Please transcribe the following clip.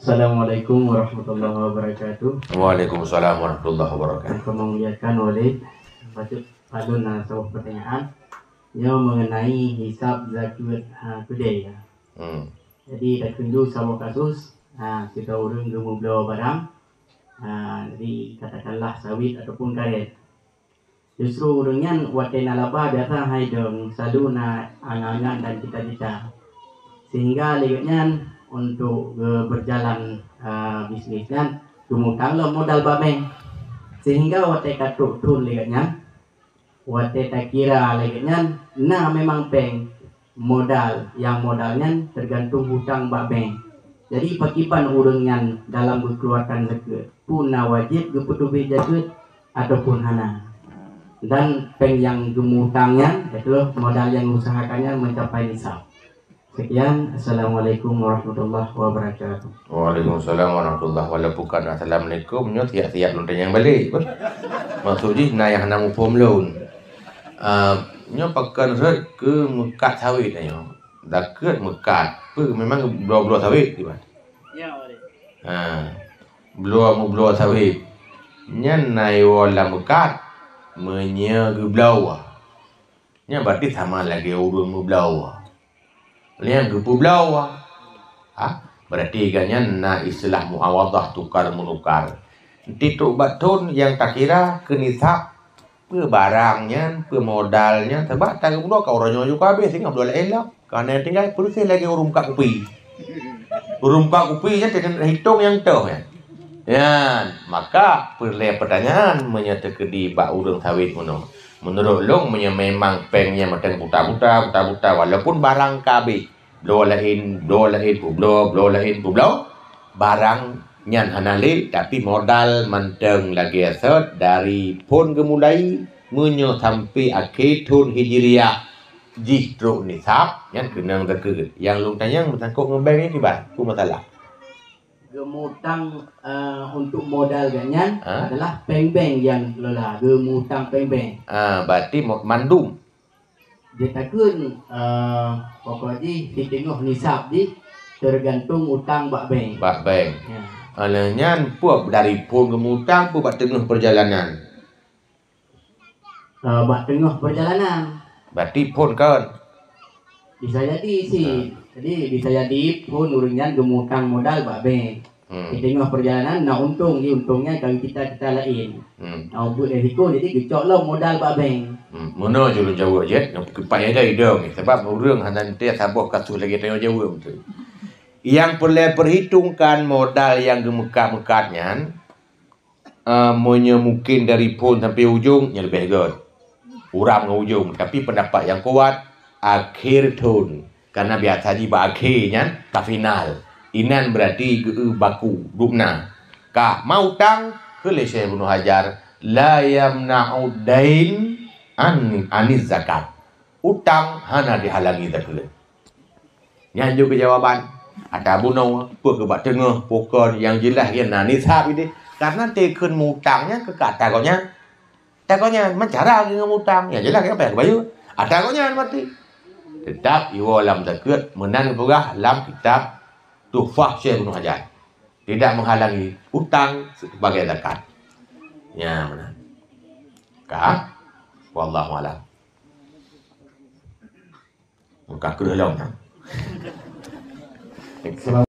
Assalamualaikum warahmatullahi wabarakatuh. Waalaikumsalam warahmatullahi wabarakatuh. Yang memuliakan Walid, patut alun sebuah pertanyaan yang mengenai hisab zakat today ya. Jadi dah tunjuk sebuah kasus kita orang gemuk bela barang, jadi katakanlah sawit ataupun karet. Justru orangnya waten alaba biasa hai dong selalu na angan-angan dan cita-cita, sehingga lihatnya untuk berjalan bisnisnya kemudian lo modal bameng, sehingga wate katuk tun lihatnya wate tak kira lihatnya nah memang peng modal yang modalnya tergantung hutang bameng. Jadi pakipan urangnya dalam berkeluarkan zakat puna wajib geputubi zakat ataupun hana, dan peng yang gemutangnya itu modal yang usahakannya mencapai nisab. Sekian, Assalamualaikum warahmatullahi wabarakatuh. Waalaikumsalam warahmatullahi wabarakatuh. Bukan assalamualaikum nyo tiap-tiap lonten yang balik. Maksudnya na yang namu pom loan. Nyo pakan red ke mekat sawit nyo. Daket mekat. Memang blo-blo sawit di mana? Ya, boleh. Blo sawit. Nyan nai wala mekat menye geblau. Nya berarti sama lagi urung geblau. Yang geblau. Berarti ganya na istilah muawadah tukar menukar. Tituk batun yang tak kira kenisab pe barangnya, pe modalnya sebab tak geblau kau ronyo juga habis sehingga boleh elok. Karena tinggal perlu lagi urung kak kupi. Urung kak kupi nya tidak hitung yang tu ya. Ya, maka perlu pertanyaan menyatakan di bak urung sawit mono. Menurut long memang pengnya macam buta-buta walaupun barang kabeh blo lain blo barang nyan hanali tapi modal menteng lagi asat dari pun gemulai menyo sampai akhir tahun hijriah jistru nisab yang kena zakat. Yang long tanya mengsangkut ngebeng ni kibat ku masalah Gemutang untuk modal ganyan adalah peng-peng yang kelola gemutang peng-peng. Berarti mandum. Dia takun pokoknya di tengah nisab di tergantung utang bak bank. Bak bank. Ya. Alanya puak dari pun gemutang pu bak tengah perjalanan. Bak tengah perjalanan. Berarti pun kan. Bisa jadi sih. Jadi bisa jadi pun urungan gemutang modal bak bank. Di tengah perjalanan nak untung, untungnya kalau kita lain. Nak buat risiko jadi gecok lah modal bak bank. Mana julun jawab je, payah dah hidung ni. Sebab orang hanya dia sabar kasus lagi tengok jawab betul. Yang perlu perhitungkan modal yang gemekat-mekatnya, mungkin dari pun sampai ujung, yang lebih good. Urang ke ujung. Tapi pendapat yang kuat, akhir tahun. Karena biasa di akhirnya, ke final. Inan berarti baku, dukna. Kah, mau tang, kelih Syekh Ibnu Hajar, la yamna'ud dain anis zakat. Utang hana dihalangi zakat. Nyanju ke jawaban. Ada bunuh, ke bak tengah, pokok yang jelas yang nisab ini. Karena tekun mutangnya ke tagonya. Tagonya mencara dengan mutang. Ya jelas apa yang bayu. Tagonya mati. Tetap iwa lam zakat menang pegah lam kitab Tuhfah Syekh Ibnu Hajar. Tidak menghalangi utang sebagai zakat. Ya mana? Kah? Wallahu a'lam. Muka kerelong.